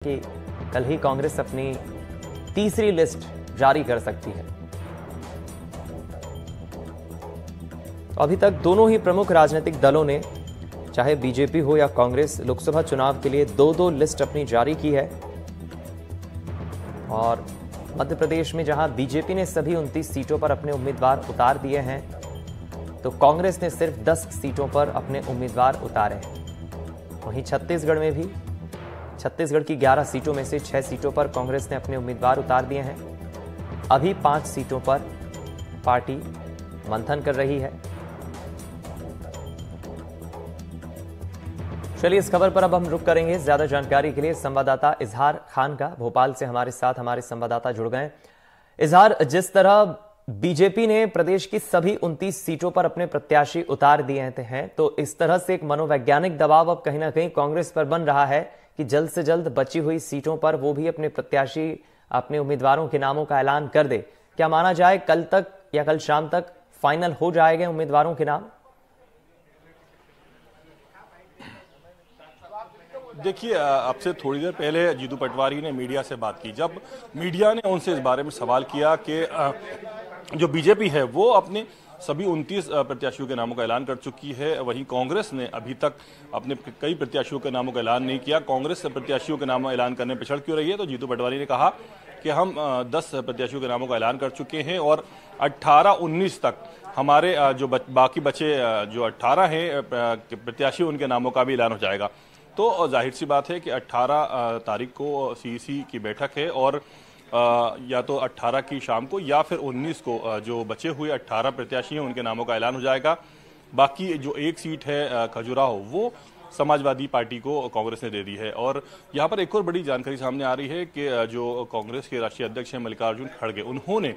कि कल ही कांग्रेस अपनी तीसरी लिस्ट जारी कर सकती है। तो अभी तक दोनों ही प्रमुख राजनीतिक दलों ने, चाहे बीजेपी हो या कांग्रेस, लोकसभा चुनाव के लिए दो लिस्ट अपनी जारी की है। और मध्य प्रदेश में जहां बीजेपी ने सभी 29 सीटों पर अपने उम्मीदवार उतार दिए हैं, तो कांग्रेस ने सिर्फ 10 सीटों पर अपने उम्मीदवार उतारे हैं। वहीं छत्तीसगढ़ में भी छत्तीसगढ़ की 11 सीटों में से 6 सीटों पर कांग्रेस ने अपने उम्मीदवार उतार दिए हैं। अभी 5 सीटों पर पार्टी मंथन कर रही है। चलिए इस खबर पर अब हम रुक करेंगे। ज्यादा जानकारी के लिए संवाददाता इजहार खान का भोपाल से हमारे साथ हमारे संवाददाता जुड़ गए। इजहार, जिस तरह बीजेपी ने प्रदेश की सभी 29 सीटों पर अपने प्रत्याशी उतार दिए हैं, तो इस तरह से एक मनोवैज्ञानिक दबाव अब कहीं ना कहीं कांग्रेस पर बन रहा है कि जल्द से जल्द बची हुई सीटों पर वो भी अपने प्रत्याशी, अपने उम्मीदवारों के नामों का ऐलान कर दे। क्या माना जाए कल तक या कल शाम तक फाइनल हो जाएंगे उम्मीदवारों के नाम? देखिए, अब से थोड़ी देर पहले जीतू पटवारी ने मीडिया से बात की। जब मीडिया ने उनसे इस बारे में सवाल किया कि जो बीजेपी है वो अपने सभी 29 प्रत्याशियों के नामों का ऐलान कर चुकी है, वहीं कांग्रेस ने अभी तक अपने कई प्रत्याशियों के नामों का ऐलान नहीं किया। कांग्रेस प्रत्याशियों के नाम ऐलान करने में पिछड़ क्यों रही है? तो जीतू पटवारी ने कहा कि हम 10 प्रत्याशियों के नामों का ऐलान कर चुके हैं और 18-19 तक हमारे जो बाकी बचे जो 18 हैं प्रत्याशी, उनके नामों का भी ऐलान हो जाएगा। तो जाहिर सी बात है कि 18 तारीख को सीईसी की बैठक है और या तो 18 की शाम को या फिर 19 को जो बचे हुए 18 प्रत्याशी हैं उनके नामों का ऐलान हो जाएगा। बाकी जो एक सीट है खजुराहो, वो समाजवादी पार्टी को कांग्रेस ने दे दी है। और यहाँ पर एक और बड़ी जानकारी सामने आ रही है कि जो कांग्रेस के राष्ट्रीय अध्यक्ष हैं मल्लिकार्जुन खड़गे, उन्होंने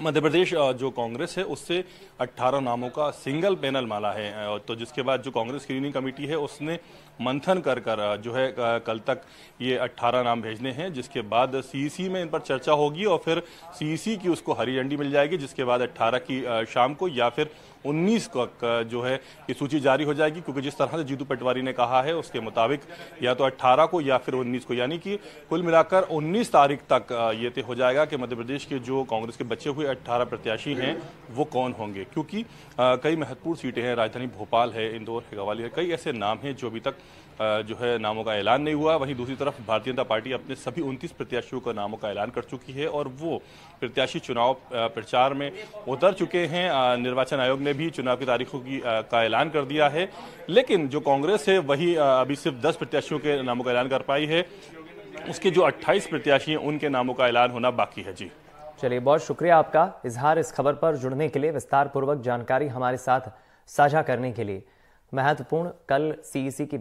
मध्य प्रदेश जो कांग्रेस है उससे 18 नामों का सिंगल पैनल माला है। तो जिसके बाद जो कांग्रेस स्क्रीनिंग कमेटी है उसने मंथन कर जो है कल तक ये 18 नाम भेजने हैं, जिसके बाद सीईसी में इन पर चर्चा होगी और फिर सीईसी की उसको हरी झंडी मिल जाएगी, जिसके बाद 18 की शाम को या फिर 19 को जो है ये सूची जारी हो जाएगी। क्योंकि जिस तरह से जीतू पटवारी ने कहा है उसके मुताबिक या तो 18 को या फिर 19 को, यानी कि कुल मिलाकर 19 तारीख तक ये तय हो जाएगा कि मध्य प्रदेश के जो कांग्रेस के बचे हुए 18 प्रत्याशी हैं वो कौन होंगे। क्योंकि कई महत्वपूर्ण सीटें हैं, राजधानी भोपाल है, इंदौर है, ग्वालियर, कई ऐसे नाम हैं जो अभी तक जो है नामों का ऐलान नहीं हुआ। वहीं दूसरी तरफ भारतीय जनता पार्टी अपने सभी 29 प्रत्याशियों का नामों का ऐलान कर चुकी है और वो प्रत्याशी चुनाव प्रचार में उतर चुके हैं। निर्वाचन आयोग ने भी चुनाव की तारीखों का ऐलान कर दिया है, लेकिन जो कांग्रेस है वही अभी सिर्फ 10 प्रत्याशियों के नामों का ऐलान कर पाई है। उसके जो 28 प्रत्याशी हैं उनके नामों का ऐलान होना बाकी है। जी चलिए, बहुत शुक्रिया आपका इजहार, इस खबर पर जुड़ने के लिए, विस्तार पूर्वक जानकारी हमारे साथ साझा करने के लिए। महत्वपूर्ण कल सीईसी की